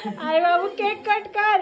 अरे बाबू cake cut कर।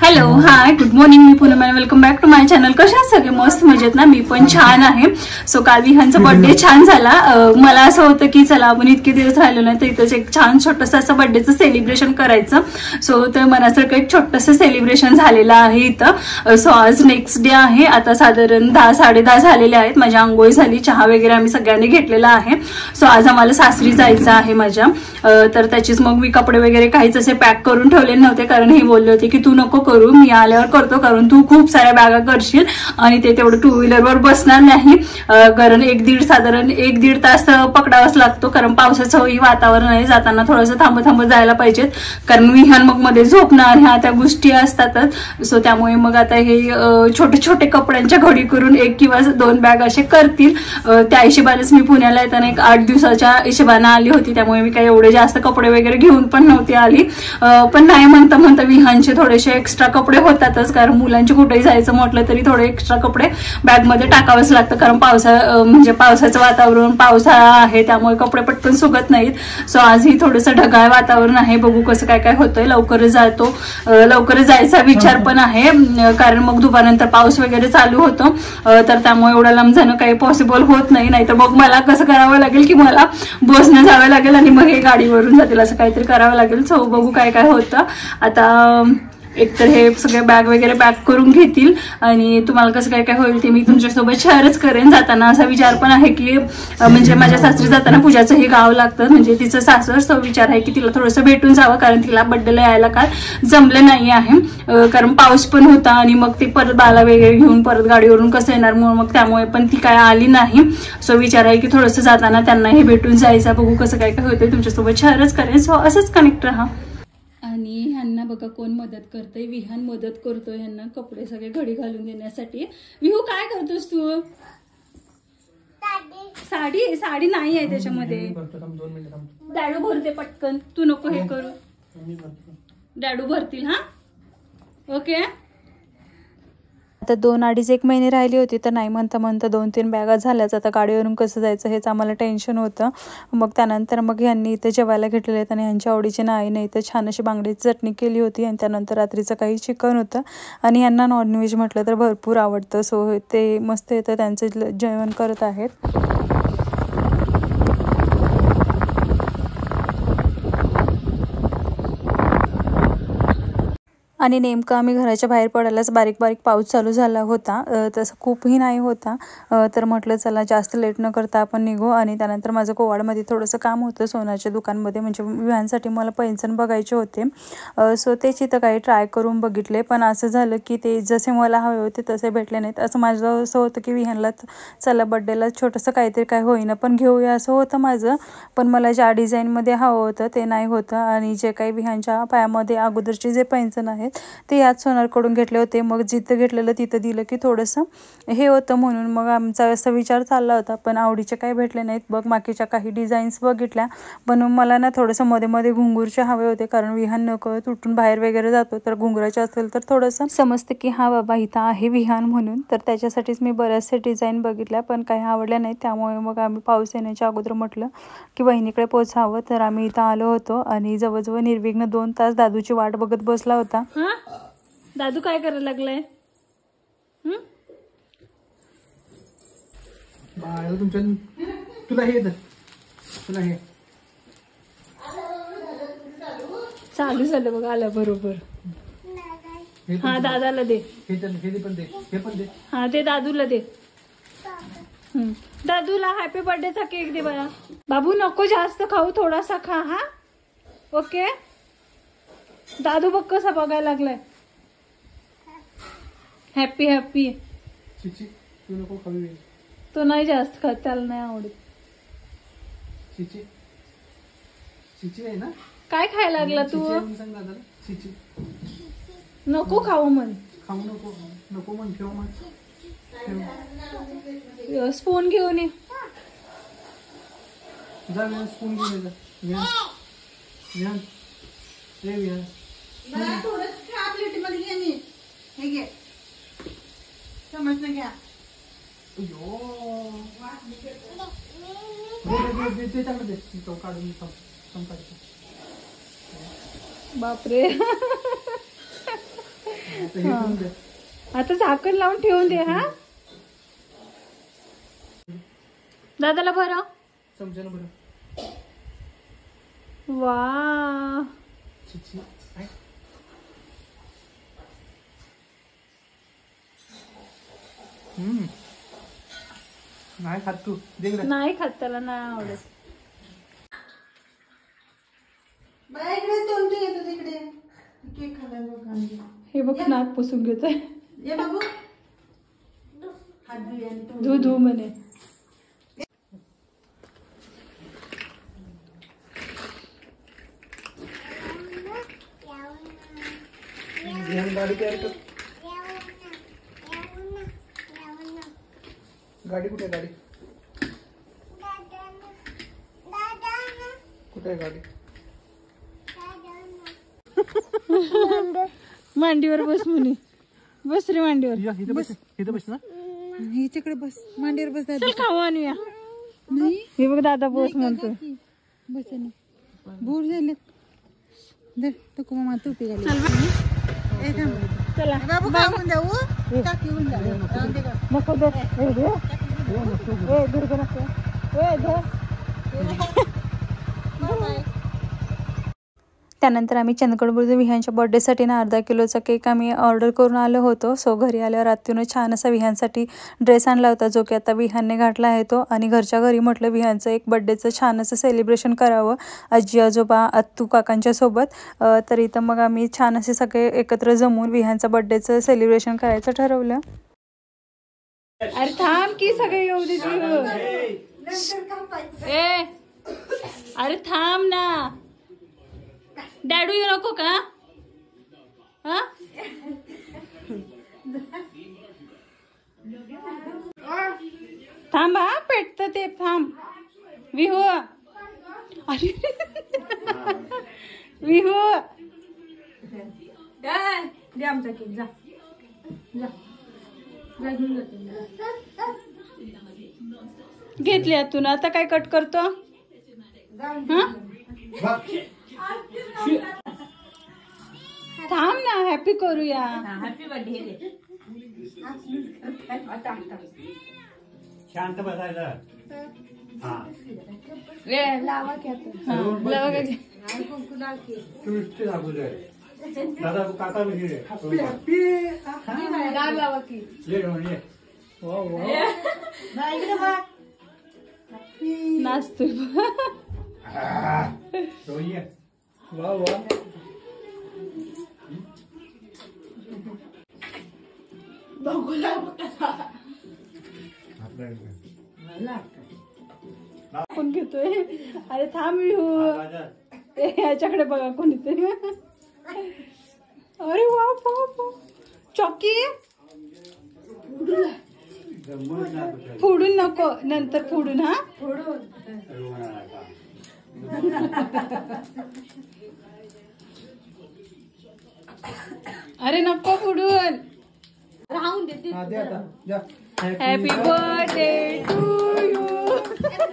हॅलो हाय गुड मॉर्निंग, मी पूनम आणि welcome back to my channel. कशा सगळे मस्त मजेत ना? मी पण छान आहे। सो काल विहानचा बर्थडे छान झाला। मला असं होतं की चला आपण इतके दिवस राहिलो ना तर इथंच एक छान छोटंसं असं बर्थडेचं सेलिब्रेशन करायचं। सो तर मनासारखं एक छोटंसं सेलिब्रेशन झालेलं आहे इथं। सो आज नेक्स्ट डे आहे। आता साधारण 10 10:30 झालेले आहेत। माझी आंघोळ झाली, चहा वगैरे आम्ही सगळ्यांनी घेतलेला आहे। सो आज आम्हाला सासरी जायचं आहे माझ्या। तर त्याचीच मग मी कपडे वगैरे काहीच असे पॅक करून ठेवले नव्हते, कारण हे बोलले होते की तू नको करू, मी आल्यावर करतो, कारण तू खूप साऱ्या बॅगा करशील आणि ते तेवढं टू व्हीलरवर बसणार नाही। कारण साधारण एक दीड तास पकडावाच लागतो, कारण पावसाचं वातावरण आहे। जाताना थोडंसं थांबत जायला पाहिजेत, कारण विहान मग मध्ये झोपणार, ह्या त्या गोष्टी असतातच। सो त्यामुळे मग आता हे छोटे छोटे कपड्यांच्या घडी करून 1 किंवा 2 बॅग असे करतील। त्या हिशोबानेच मी पुण्याला येताना एक 8 दिवसाच्या हिशोबाने आली होती, त्यामुळे मी काही एवढे जास्त कपडे वगैरे घेऊन पण नव्हती आली। पण नाही म्हणता विहानचे थोडेसे एक्स्ट्रा कपडे होतातच, कारण मुलांचे कुठेही जायचं म्हटलं तरी थोडे एक्स्ट्रा कपडे बॅग मध्ये टाकावेच लागतं, कारण पावसाचं वातावरण, पावसाळा आहे, त्यामुळे कपडे पटकन सुकत नाहीत। सो आजही थोडंसं ढगाळ वातावरण आहे, बघू कसं काय काय होतंय। लवकरच जायचा विचार पण आहे, कारण मग दुपारनंतर पाऊस वगैरे चालू होतो, तर त्यामुळे एवढं लांब जाणं काही पॉसिबल होत नाही। नाहीतर मग मला कसं करावं लागेल की मला बसनं जावं लागेल आणि मग हे गाडीवरून जातील, असं काहीतरी करावं लागेल। सो बघू काय काय होतं। आता एकतर हे सगळे बॅग वगैरे पॅक करून घेतील आणि तुम्हाला कसं काय काय होईल ते मी तुमच्यासोबत शेअरच करेन। जाताना असा विचार पण आहे की म्हणजे माझ्या सासरी जाताना पूजाचं हे गाव लागतं, म्हणजे तिचं सासर। सो विचार आहे की तिला थोडंसं भेटून जावं, कारण तिला बर्थडेला यायला काल जमलं नाही आहे, कारण पाऊस पण होता आणि मग ती परत बाला वगैरे घेऊन परत गाडीवरून कसं येणार, मग त्यामुळे पण ती काय आली नाही। सो विचार आहे की थोडंसं जाताना त्यांना हे भेटून जायचं। बघू कसं काय काय होतंय, तुमच्यासोबत शेअरच करेन। सो असंच कनेक्ट राहा। आणि ह्यांना बघा कोण मदत करतोय, विहान मदत करतोय ह्यांना कपडे सगळे घडी घालून देण्यासाठी। विहू काय करतोस तू? साडी नाही आहे त्याच्यामध्ये। डॅडू भरते पटकन, तू नको हे करू, डॅडू भरतील। हा ओके। आता 2-2.5 महिने राहिली होती, तर नाही म्हणता 2-3 बॅगा झाल्याच। आता गाडीवरून कसं जायचं हेच आम्हाला टेन्शन होतं। मग त्यानंतर मग ह्यांनी इथे जेवायला घेतलेले आहेत आणि ह्यांच्या आवडीची नाईने इथे छान अशी बांगडीची चटणी केली होती आणि त्यानंतर रात्रीचं काही चिकन होतं आणि ह्यांना नॉनव्हेज म्हटलं तर भरपूर आवडतं। सो ते मस्त इथं त्यांचं जेवण करत आहेत। आणि नेमकं आम्ही घराच्या बाहेर पडायलाच बारीक पाऊस चालू झाला होता, तसं खूपही नाही होता। तर म्हटलं चला जास्त लेट न करता आपण निघू। आणि त्यानंतर माझं कोवाडमध्ये थोडंसं काम होतं सोन्याच्या दुकानमध्ये, म्हणजे विहानसाठी मला पैंजण बघायचे होते। सो तेच इथं काही ट्राय करून बघितले, पण असं झालं की ते जसे मला हवे होते तसे भेटले नाहीत। असं माझं असं होतं की विहानला चला बड्डेला छोटंसं काहीतरी काय होईना पण घेऊया असं होतं माझं, पण मला ज्या डिझाईनमध्ये हवं होतं ते नाही होतं। आणि जे काही विहानच्या पायामध्ये अगोदरचे जे पैंजण आहेत ते याच सोनारकडून घेतले होते। मग जिथं घेतलेलं तिथं दिलं की थोडंसं हे होतं, म्हणून मग आमचा असा विचार चालला होता, पण आवडीचे काही भेटले नाहीत। बघ बाकीच्या काही डिझाईन्स बघितल्या, पण मला ना थोडंसं मध्ये घुंगूरचे हवे होते, कारण विहान नको तुटून बाहेर वगैरे जातो, तर घुंगराचे असेल तर थोडंसं समजतं की हा बाबा इथं आहे विहान म्हणून। तर त्याच्यासाठीच मी बऱ्याचशा डिझाईन बघितल्या, पण काही आवडल्या नाहीत। त्यामुळे मग आम्ही पाऊस येण्याच्या अगोदर म्हटलं की बहिणीकडे पोचावं, तर आम्ही इथं आलो होतो आणि जवळजवळ निर्विघ्न 2 तास दादूची वाट बघत बसला होता। दादू काय करायला लागलाय? तुला हे चालू झालं बघ, आलं बरोबर। हा दादाला दे, हा ते दादूला दे। दादूला हॅपी बर्थडेचा केक दे बघा। बाबू नको जास्त खाऊ, थोडासा खा। हा ओके। दादू बघ कसा बघायला लागलाय। Happy happy. तो नाही जास्त खात, त्याला नाही आवडत। काय खायला लागला तू? नको खाऊ म्हण, स्पून घेऊन ये। स्पून घेऊन समजलं घ्या। काढून बापरे. आता हे करून दे. आता झाकण लावून ठेवून दे. हा दादाला बरं. चमच्यानं बरं. वा छी. काय? नाही खात तू. दे गं. नाही खात, त्याला नाही आवडत. हे बघ नाक पुसून घेतोय. धू धू म्हणे. गाडी तयार कर. गाडी कुठे आहे? गाडी कुठे आहे? गाडी मांडीवर बस म्हणे. बस रे मांडीवर. इथं बस. इथं बस ना. हिच्याकडे बस, मांडीवर बस. चल खाऊ आणूया. हे बघ दादा बस म्हणतो. बस ना, बोर झाले. दे तो मामा टोपी घाली. चला बाबू खाऊन जाऊ. टाकी होऊन जाऊ. नको दे. ए दे. ए दुर्ग नको. ए दे. त्यानंतर आम्ही चंदगड विहानच्या बर्थडेसाठी ना अर्धा किलोचा केक आम्ही ऑर्डर करून आलो होतो. सो घरी आल्यावर आत्यूनं छान असा विहानसाठी ड्रेस आणला होता, जो की आता विहानने घातला आहे तो. आणि घरच्या घरी म्हटलं विहानचं एक बर्थडेचं छान असं सेलिब्रेशन करावं आजी आजोबा आत्तू काकांच्या सोबत. तर इथं मग आम्ही छान असे सगळे एकत्र जमून विहानचं बर्थडेचं सेलिब्रेशन करायचं ठरवलं. अरे थांब की सगळे येऊ दे. ए अरे थांब ना. डॅडू येऊ नको का? हा थांब. हा पेटत ते. थांब विहू. अरे विहू दे आमचा केक. जा जा जा घेऊन जाते. घेतली तू. आता काय कट करतो? हा थांब ना, हॅपी करूया. Happy birthday. शांत बसायचं. लावा की आता. लावा की. दादा काका लावा की. नाचतोय. वा वा. कोण घेतोय? अरे थांब विहू. याच्याकडे बघा कोणीतरी. अरे वा वा. चॉकी फोडून नको, नंतर फोडून. हा फोडून. अरे नको फोडून. राहून देते. Happy birthday to you.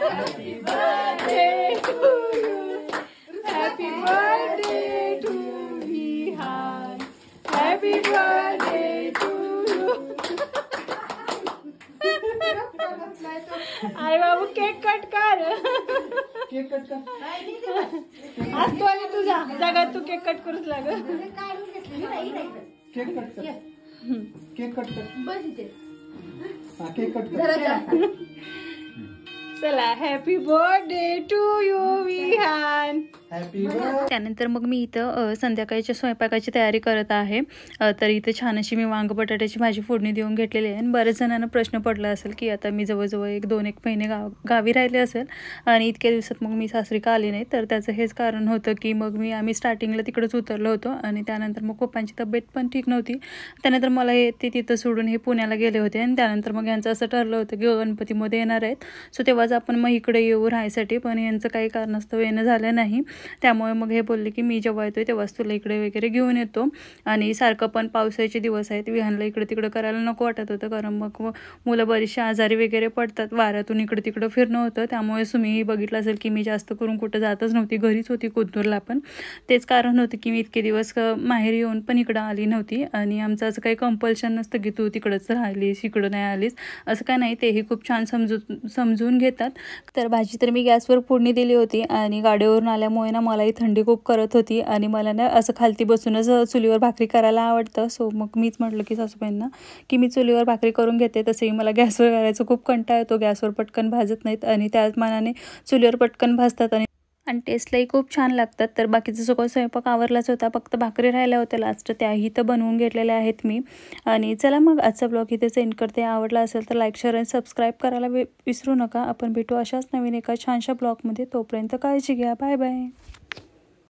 Happy birthday to you. Happy birthday to Vihan. Happy birthday to you. अरे बाबू केक कट कर. केक कट कर. आज तू आणि तुझा जागा तू केक कट करूच लाग. केक कट कर. केक कट कर. बस इथे. हा केक कट कर. चला happy birthday to you Vihan. Happy birthday. त्यानंतर मग मी इथं संध्याकाळच्या स्वयंपाकाची तयारी करत आहे. तर इथं छान अशी मी वांग बटाट्याची भाजी फोडणी देऊन घेतलेली आहे. आणि बऱ्याच जणांना प्रश्न पडला असेल की आता मी जवळजवळ 1-2 महिने गावी राहिले असेल आणि इतक्या दिवसात मग मी सासरी का आली नाही. तर त्याचं हेच कारण होतं की मग आम्ही स्टार्टिंगला तिकडंच उतरलो होतो आणि त्यानंतर मग पप्पांची तब्येत पण ठीक नव्हती. त्यानंतर मला ते तिथं सोडून हे पुण्याला गेले होते आणि त्यानंतर मग यांचं असं ठरलं होतं की गणपतीमध्ये येणार आहेत. सो तेव्हाच आपण मग इकडे येऊ राहायसाठी, पण यांचं काही कारणास्तव येणं झालं नाही. त्यामुळे मग हे बोलले की मी जेव्हा येतोय तेव्हाच तुला इकडे वगैरे घेऊन येतो. आणि सारखं पण पावसाचे दिवस आहेत, विहानला इकडे तिकडं करायला नको वाटत होतं, कारण मग मुलं बरीचशी आजारी वगैरे पडतात, वाऱ्यातून इकडं तिकडं फिरणं होतं. त्यामुळे तुम्ही बघितलं असेल की मी जास्त करून कुठं जातच नव्हती, घरीच होती कोथरूडला. पण तेच कारण होतं की मी इतके दिवस माहेरी येऊन पण इकडं आली नव्हती. आणि आमचं असं काही कंपल्शन नसतं की तू तिकडंच राहिलीस इकडं नाही आलीस, असं काय नाही, तेही खूप छान समजून घेतात. तर भाजी तर मी गॅसवर फोडणी दिली होती आणि गाडीवरून आल्यामुळे ना मलाही थंडी खूप करत होती आणि मला ना असं खालती बसूनच चुलीवर भाकरी करायला आवडतं. सो मग मीच म्हटलं की सासूबाईंना की मी चुलीवर भाकरी करून घेते. तसंही मला गॅसवर करायचं खूप कंटाळा येतो, गॅसवर पटकन भाजत नाहीत आणि त्याच मानाने चुलीवर पटकन भाजतात आणि टेस्टलाही खूप छान लागतात. तर बाकीचं सगळं स्वयंपाक आवरलाच होता, फक्त भाकरी राहिल्या होत्या लास्ट, त्याही तर बनवून घेतलेल्या आहेत मी. आणि चला मग आजचा ब्लॉग इथे सेंड करते. आवडला असेल तर लाईक शेअर आणि सबस्क्राईब करायला विसरू नका. आपण भेटू अशाच नवीन एका छानशा ब्लॉगमध्ये. तोपर्यंत काळजी घ्या. Bye bye.